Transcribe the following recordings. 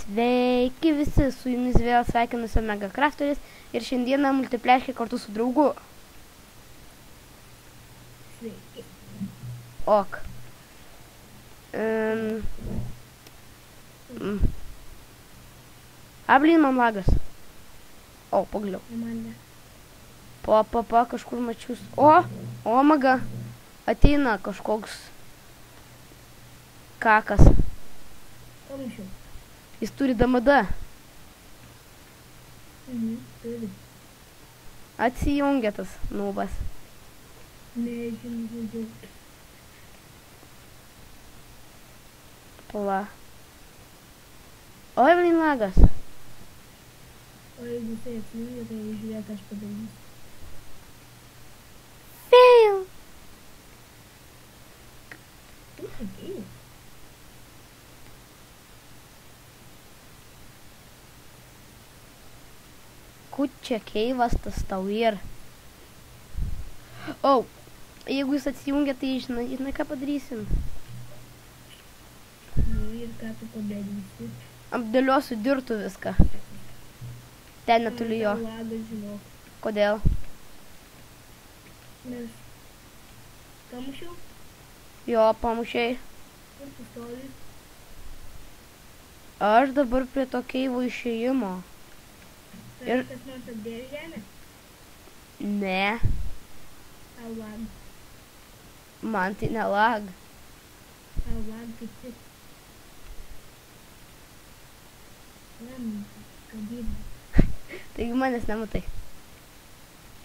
Sveiki visi, su jumis vėl sveikinusi Omega Crafteris ir šiandieną multipleškė kartu su draugu. Sveiki. Ok. Ablin man lagas. O, pagaliau. Man ne. Kažkur mačius. O, maga. Ateina kažkoks kakas. Pamačiau. Jis turi DMD. Turi. Atsijungia tas nubas. Nežinau. Pala. O, Evelyn lagas. O jeigu jisai atsijungia, tai žiūrėk, aš padarysiu. Fail. Tu sakei? Kučia keivas tas tau ir. O, jeigu jis atsijungia, tai žinai ką padarysim. Nu ir ką tu padarysi? Apdėliosiu dirtų viską. Ten netoli jo. Lagas, žinok. Kodėl? Nes pamušiau? Jo, pamušiai. Kur tu stovi? Aš dabar prie to keivo išėjimo. Ir kas nors apdėjo žemę? Ne, Tau lag. man tai nelag. Tau lag kaip tik. Kabina. Taigi manęs nematai.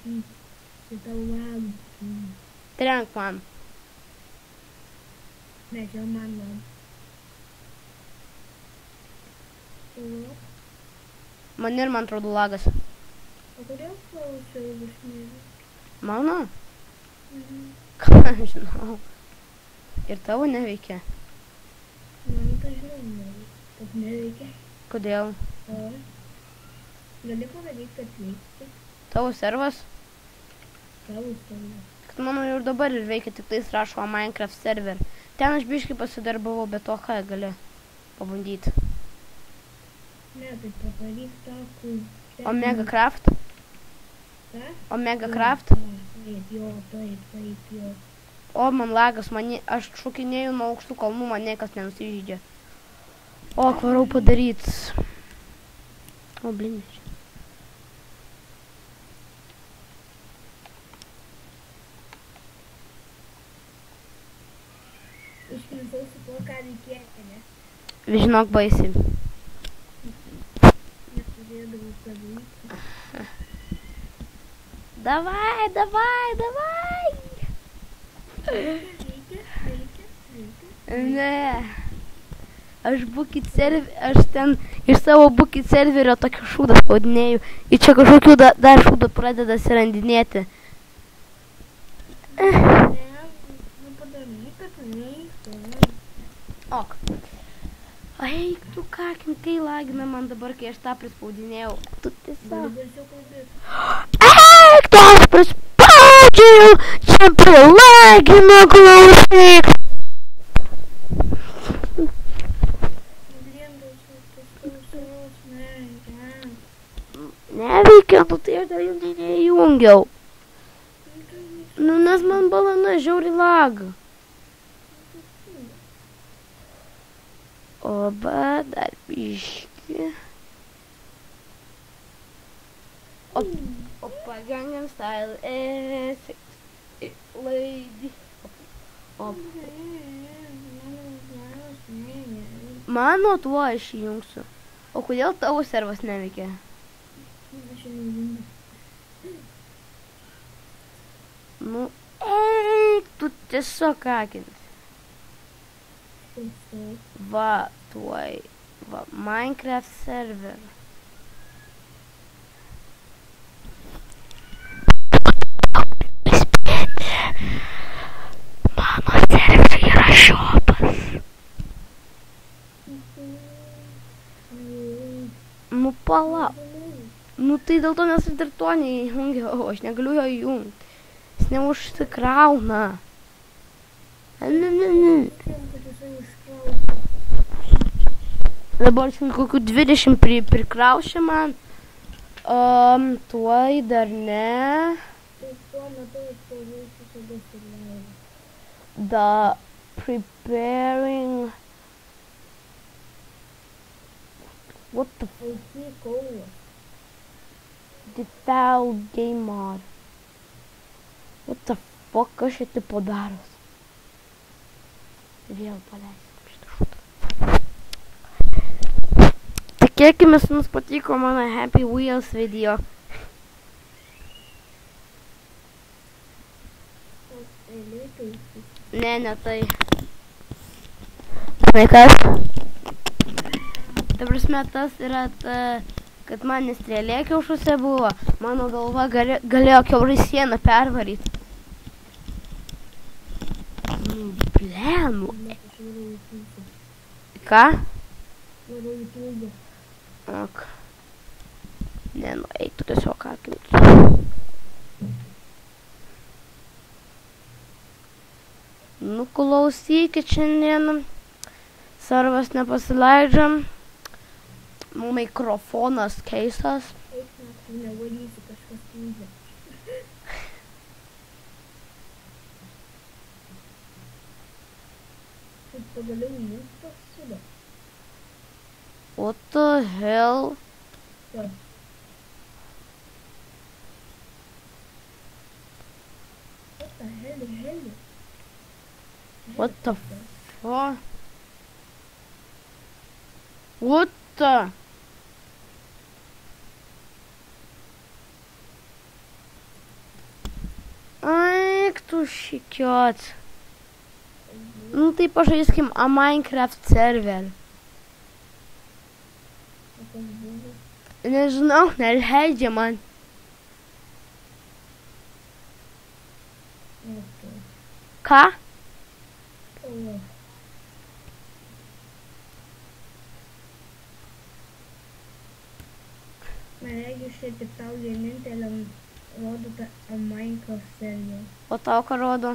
Tai tau lag. Trenk man. Ne, čia man lag. O Man ir man atrodo lagas. kodėl klausai visnėvi? Mano? Ką aš žinau. Ir tavo neveikia. Man tai žinau, kad neveikia. Kodėl? O gali padaryti, kad veikti. Tavo servas? Tavo stovė. Kad mano jau ir dabar ir veikia, tik tais rašo Minecraft server. Ten aš biškai pasidarbavau, bet to ką gali pabandyti. Ne, tai padaryk tą, kur... Omega Craft? Ką? Omega Craft? Taip, jo. O, man lagas, aš šokinėjau nuo aukštų kalnų, man niekas nenusižydžia. O, varau padaryt. O, blin. Iškrisau su tuo, ką reikėtų, ne? Žinok, baisiai. Neturėdavau padaryti. Davai. Reikia. Ne. Aš ten iš savo Bookit serverio tokį šūdą spaudinėjau. Ir čia kažkokių dar šūdų pradeda sirandinėti. Ok. Eik, tu kakin, kai lagina man dabar, kai aš tą prispaudinėjau. Tu tiesiog. Eik, tu aš prispaudžiau, čia prilagino, klausyk. Neveikia, nu tai aš dar jau neįjungiau. Nu, nes man balana žiauri laga. Oba, dar biški. Opa, Gangnam Style, lady. Mano tuo aš įjungsiu. O kodėl tavo servas neveikia? Nu, eik, tu tiesiog kakins. Va, tuoj. Va, Minecraft server. Mano serveriui yra šiopas. Nu, pala. Nu, tai dėl to nes ir to neįjungiau. Aš negaliu jo įjungti. Jis neužsikrauna. Dabar kokių 20 prikraušė man. Tuoj dar ne. Tai tuo metu paveiksiu sagas ir leidžiu. The preparing. What the Auky kaulas. the foul game mod? What the fuck, kas čia tipo daros? Vėl paleisim šitą šūdą. Tikėkimės, jums patiko mano Happy Wheels video. Ne tai. Tai kas? Ta prasme, tas yra, kad man nestrėlė kiaušuose buvo, mano galva galėjo kiaurai sieną pervaryti. Blemu. Ką? Ok. Ne, nu eik tu tiesiog akimis. Nu, klausykit šiandien. Servas nepasileidžiam. Mikrofonas keistas. Eik, tu nevalysi, kažkas tūzė. Kaip pagaliau mūsų pasida. What the hell? What? What the hell? What the fuck? What the? Eik tu šikiot. Nu tai pažaiskim Minecraft serverį. O kas buvo? Nežinau, neleidžia man. Okay. Ką? O. Man regis čia tik tau vieninteliam rodo tą Minecraft serverį. O tau ką rodo?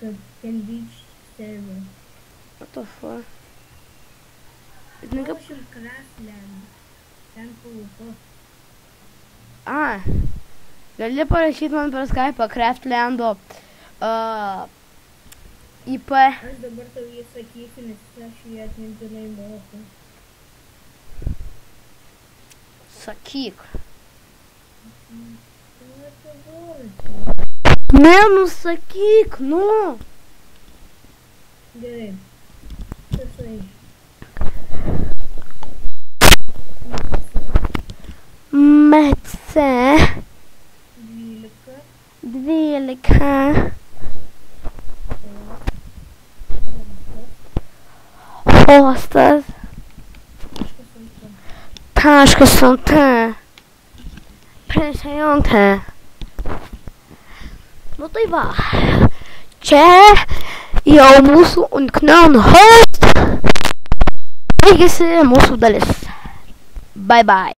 Kad Can Beach server. What the fuck? Paušim Craftland. Ten PvP. Gali parašyti man per Skype'ą Craftlando IP. Aš dabar tau jį sakysiu, nes aš jį atmintinai moku. Sakyk. Tai Ne, nu sakyk, nu. gerai. Tasai. Mece. 12. Hostas. Taškas lt. Prisijungti. Nu tai va. Čia jau mūsų Unknown Host. Baigėsi mūsų dalis. Bye bye.